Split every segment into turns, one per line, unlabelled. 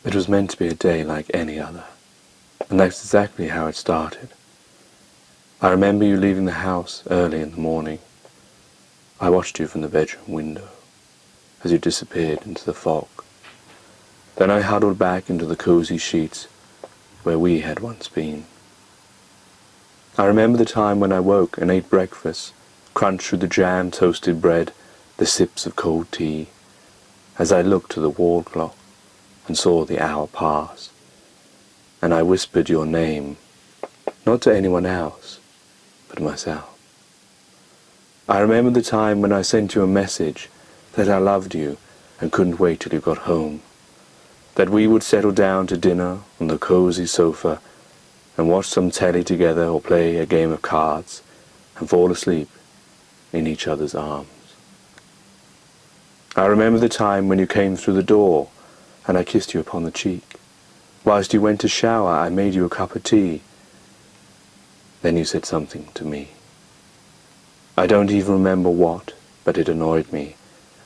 It was meant to be a day like any other, and that's exactly how it started. I remember you leaving the house early in the morning. I watched you from the bedroom window as you disappeared into the fog. Then I huddled back into the cozy sheets where we had once been. I remember the time when I woke and ate breakfast, crunched through the jam-toasted bread, the sips of cold tea, as I looked to the wall clock and saw the hour pass, and I whispered your name, not to anyone else, but myself. I remember the time when I sent you a message that I loved you and couldn't wait till you got home, that we would settle down to dinner on the cozy sofa and watch some telly together or play a game of cards and fall asleep in each other's arms. I remember the time when you came through the door and I kissed you upon the cheek. Whilst you went to shower, I made you a cup of tea. Then you said something to me. I don't even remember what, but it annoyed me,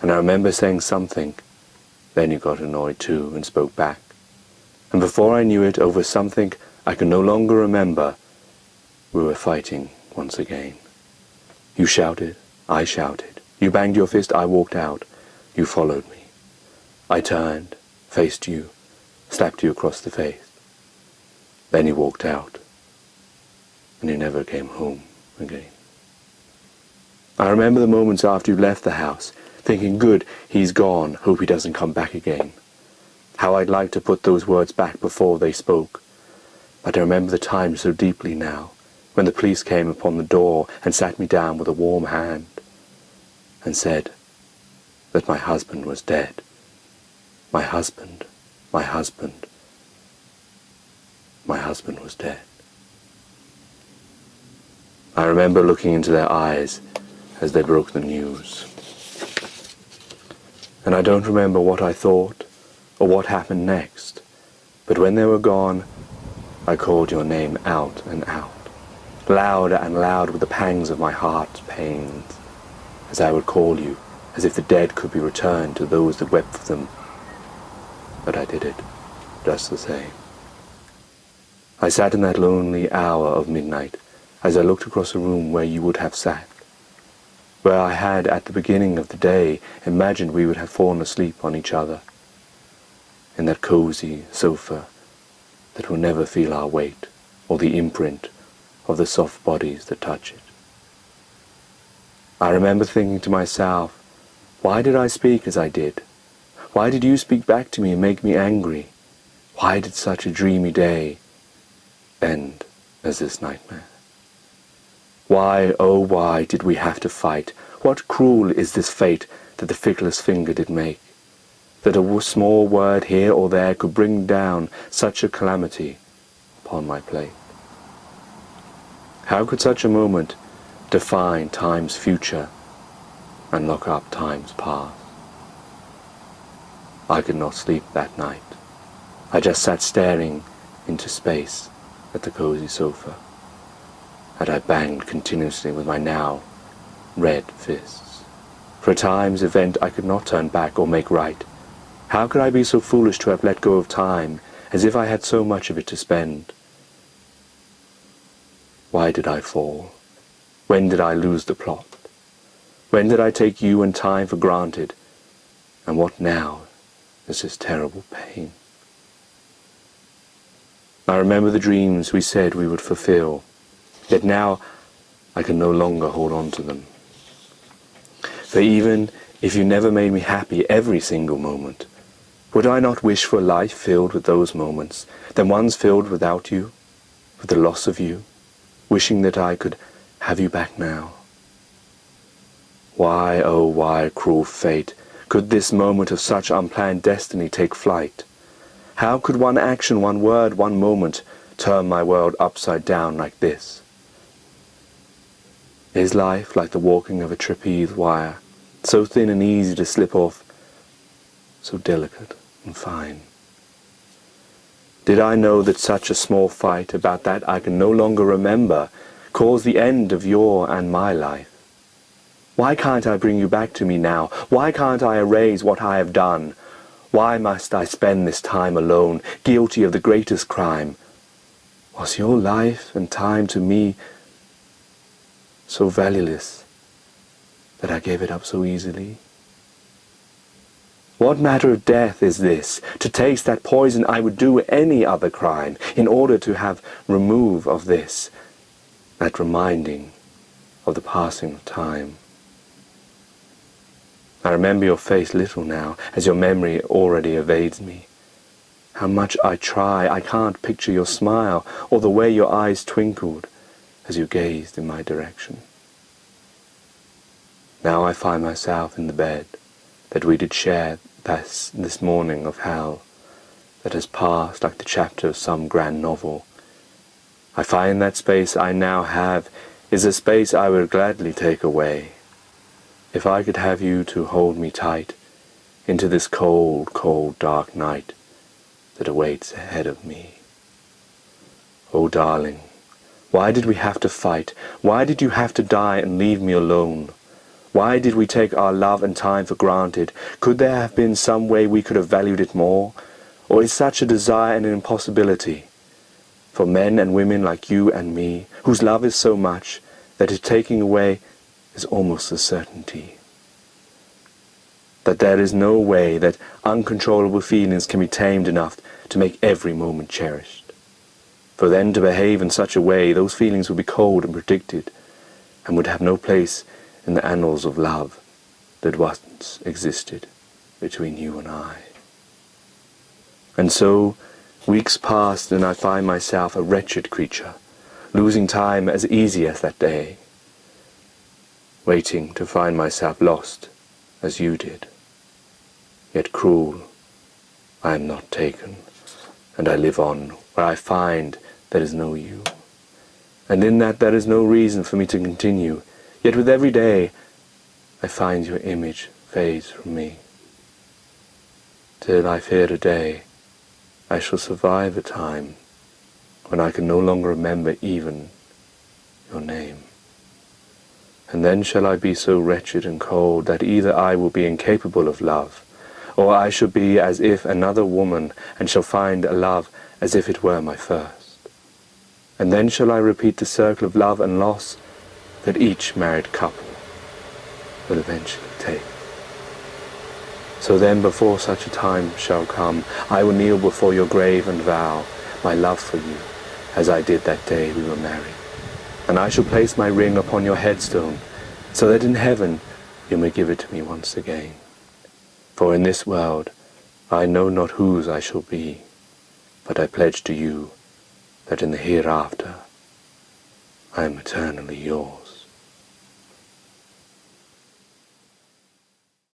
and I remember saying something. Then you got annoyed too and spoke back. And before I knew it, over something I can no longer remember, we were fighting once again. You shouted, I shouted. You banged your fist, I walked out. You followed me. I turned, faced you, slapped you across the face. Then you walked out, and you never came home again. I remember the moments after you left the house, thinking, good, he's gone, hope he doesn't come back again. How I'd like to put those words back before they spoke. But I remember the time so deeply now, when the police came upon the door and sat me down with a warm hand and said that my husband was dead. My husband, my husband, my husband was dead. I remember looking into their eyes as they broke the news. And I don't remember what I thought or what happened next, but when they were gone, I called your name out and out, louder and louder with the pangs of my heart's pains, as I would call you, as if the dead could be returned to those that wept for them. But I did it, just the same. I sat in that lonely hour of midnight, as I looked across a room where you would have sat, where I had at the beginning of the day imagined we would have fallen asleep on each other, in that cozy sofa that will never feel our weight or the imprint of the soft bodies that touch it. I remember thinking to myself, why did I speak as I did? Why did you speak back to me and make me angry? Why did such a dreamy day end as this nightmare? Why, oh why, did we have to fight? What cruel is this fate that the fickless finger did make, that a small word here or there could bring down such a calamity upon my plate? How could such a moment define time's future and lock up time's past? I could not sleep that night. I just sat staring into space at the cozy sofa, and I banged continuously with my now red fists. For a time's event I could not turn back or make right. How could I be so foolish to have let go of time, as if I had so much of it to spend? Why did I fall? When did I lose the plot? When did I take you and time for granted? And what now is this terrible pain? I remember the dreams we said we would fulfill, yet now I can no longer hold on to them. For even if you never made me happy every single moment, would I not wish for a life filled with those moments, than ones filled without you, with the loss of you, wishing that I could have you back now? Why, oh why, cruel fate, could this moment of such unplanned destiny take flight? How could one action, one word, one moment turn my world upside down like this? Is life like the walking of a trapeze wire, so thin and easy to slip off, so delicate and fine? Did I know that such a small fight about that I can no longer remember caused the end of your and my life? Why can't I bring you back to me now? Why can't I erase what I have done? Why must I spend this time alone, guilty of the greatest crime? Was your life and time to me so valueless that I gave it up so easily? What matter of death is this? To taste that poison I would do any other crime, in order to have remove of this, that reminding of the passing of time. I remember your face little now, as your memory already evades me. How much I try, I can't picture your smile, or the way your eyes twinkled as you gazed in my direction. Now I find myself in the bed that we did share this morning of hell, that has passed like the chapter of some grand novel. I find that space I now have is a space I would gladly take away, if I could have you to hold me tight into this cold, cold, dark night that awaits ahead of me. Oh, darling, why did we have to fight? Why did you have to die and leave me alone? Why did we take our love and time for granted? Could there have been some way we could have valued it more? Or is such a desire an impossibility? For men and women like you and me, whose love is so much that its taking away is almost a certainty. That there is no way that uncontrollable feelings can be tamed enough to make every moment cherished. For then to behave in such a way, those feelings would be cold and predicted, and would have no place in the annals of love that once existed between you and I. And so weeks passed, and I find myself a wretched creature, losing time as easy as that day, waiting to find myself lost as you did. Yet cruel, I am not taken, and I live on where I find there is no you. And in that there is no reason for me to continue, yet with every day I find your image fades from me, till I fear a day I shall survive a time when I can no longer remember even your name. And then shall I be so wretched and cold that either I will be incapable of love, or I shall be as if another woman, and shall find a love as if it were my first. And then shall I repeat the circle of love and loss that each married couple will eventually take. So then, before such a time shall come, I will kneel before your grave and vow my love for you, as I did that day we were married. And I shall place my ring upon your headstone, so that in heaven you may give it to me once again. For in this world I know not whose I shall be, but I pledge to you that in the hereafter I am eternally yours.